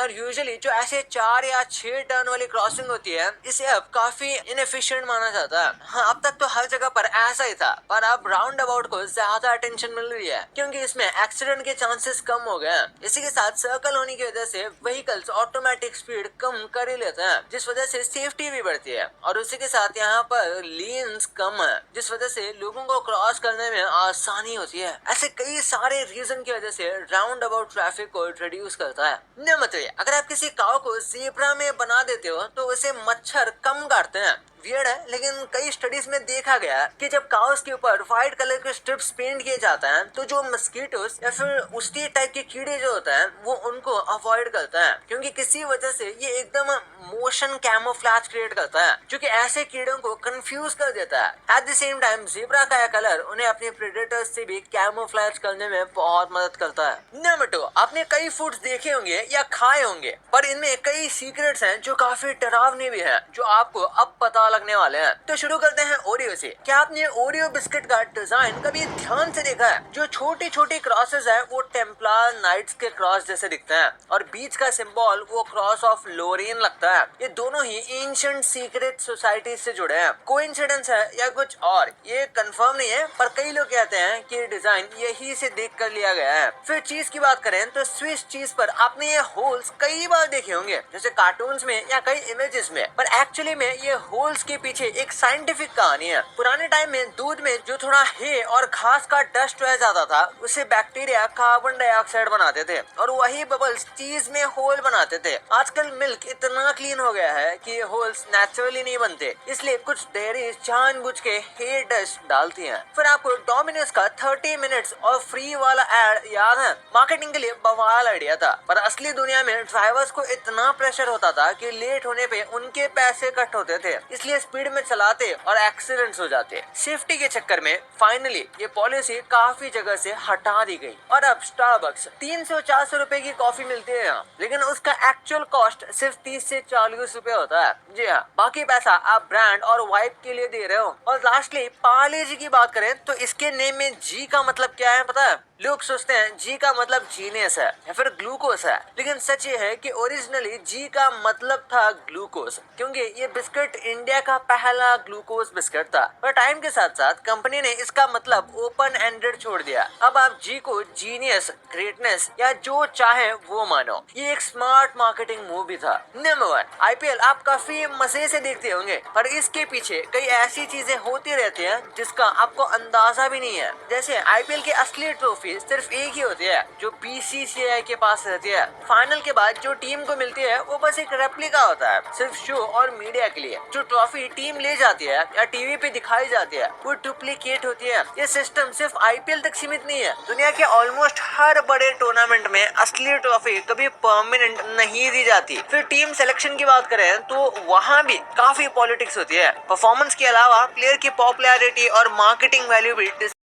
और यूजुअली जो ऐसे 4 या 6 टर्न वाली क्रॉसिंग होती है, इसे अब काफी इनएफिशिएंट माना जाता है। हाँ, अब तक तो हर जगह पर ऐसा ही था, पर अब राउंड अबाउट को ज्यादा अटेंशन मिल रही है क्योंकि इसमें एक्सीडेंट के चांसेस कम हो गए हैं। इसी के साथ सर्कल होने की वजह से व्हीकल्स ऑटोमेटिक स्पीड कम कर ही लेते हैं, जिस वजह से सेफ्टी भी बढ़ती है। और उसी के साथ यहाँ पर लेन्स कम है, जिस वजह से लोगों को क्रॉस करने में आसानी होती है। ऐसे कई सारे रीजन की वजह से राउंड अबाउट ट्रैफिक को रिड्यूस करता है। न मतलब अगर आप किसी काव को ज़ेब्रा में बना देते हो तो उसे मच्छर कम काटते हैं। वियर्ड है, लेकिन कई स्टडीज में देखा गया कि जब काउस के ऊपर व्हाइट कलर के स्ट्रिप्स पेंट किए जाते हैं तो जो मस्कीटोस या फिर उसी टाइप के कीड़े जो होते हैं वो उनको अवॉइड करता है, क्योंकि किसी वजह से ये एकदम मोशन कैमोफ्लेज क्रिएट करता है जो कि ऐसे कीड़ों को कंफ्यूज कर देता है। At the same time zebra का कलर उन्हें अपने प्रेडेटर्स से भी कैमोफ्लेज करने में बहुत मदद करता है। नंबर 2, आपने कई फूड्स देखे होंगे या खाए होंगे, पर इनमें कई सीक्रेट्स हैं जो काफी डरावनी भी है, जो आपको अब पता लगने वाले हैं। तो शुरू करते हैं ओरियो से। क्या आपने ओरियो बिस्किट का डिजाइन कभी ध्यान से देखा है? जो छोटी छोटी क्रॉसेस है वो टेम्पलर नाइट्स के क्रॉस जैसे दिखते हैं और बीच का सिंबल वो क्रॉस ऑफ लोरेन लगता है। ये दोनों ही एंशिएंट सीक्रेट सोसाइटी से जुड़े हैं। कोइंसिडेंस है या कुछ और ये कंफर्म नहीं है, पर कई लोग कहते हैं कि डिजाइन यही से देख कर लिया गया है। फिर चीज की बात करें तो स्विस चीज पर आपने ये होल्स कई बार देखे होंगे, जैसे कार्टून्स में या कई इमेजेस में, पर एक्चुअली में ये होल्स के पीछे एक साइंटिफिक कहानी है। पुराने टाइम में दूध में जो थोड़ा हे और घास का डस्ट रह जाता था उसे बैक्टीरिया कार्बन डाइऑक्साइड बनाते थे और वही बबल्स चीज में होल बनाते थे। आजकल मिल्क इतना क्लीन हो गया है कि ये होल्स नेचुरली नहीं बनते, इसलिए कुछ डेयरीज जानबूझ के हे डस्ट डालती हैं। फिर आपको डोमिनोज का 30 मिनट्स और फ्री वाला एड याद है? मार्केटिंग के लिए बवाल आइडिया था, पर असली दुनिया में ड्राइवर्स को इतना प्रेशर होता था कि लेट होने पे उनके पैसे कट होते थे, इसलिए स्पीड में चलाते और एक्सीडेंट्स हो जाते। सेफ्टी के चक्कर में फाइनली ये पॉलिसी काफी जगह से हटा दी गई और अब स्टारबक्स 300-400 रुपए की कॉफी मिलती है यहाँ, लेकिन उसका एक्चुअल कॉस्ट सिर्फ 30 से 40 रुपए होता है। जी हाँ, बाकी पैसा आप ब्रांड और वाइब के लिए दे रहे हो। और लास्टली पार्ले जी की बात करें तो इसके नेम में जी का मतलब क्या है पता है? लोग सोचते हैं जी का मतलब जीनियस है या फिर ग्लूकोस है, लेकिन सच ये है कि ओरिजिनली जी का मतलब था ग्लूकोस, क्योंकि ये बिस्किट इंडिया का पहला ग्लूकोस बिस्किट था। पर टाइम के साथ साथ कंपनी ने इसका मतलब ओपन एंडेड छोड़ दिया। अब आप जी को जीनियस, ग्रेटनेस या जो चाहे वो मानो। ये एक स्मार्ट मार्केटिंग मूव भी था। नंबर 1, आईपीएल आप काफी मजे से देखते होंगे, पर इसके पीछे कई ऐसी चीजें होती रहती हैं जिसका आपको अंदाजा भी नहीं है। जैसे आईपीएल की असली ट्रॉफी सिर्फ एक ही होती है जो बीसीसीआई के पास रहती है। फाइनल के बाद जो टीम को मिलती है वो बस एक रेप्लिका होता है, सिर्फ शो और मीडिया के लिए। जो ट्रॉफी टीम ले जाती है या टीवी पे दिखाई जाती है वो डुप्लीकेट होती है। ये सिस्टम सिर्फ आईपीएल तक सीमित नहीं है, दुनिया के ऑलमोस्ट हर बड़े टूर्नामेंट में असली ट्रॉफी कभी परमानेंट नहीं दी जाती। फिर टीम सिलेक्शन की बात करें तो वहाँ भी काफी पॉलिटिक्स होती है। परफॉर्मेंस के अलावा प्लेयर की पॉपुलैरिटी और मार्केटिंग वैल्यू भी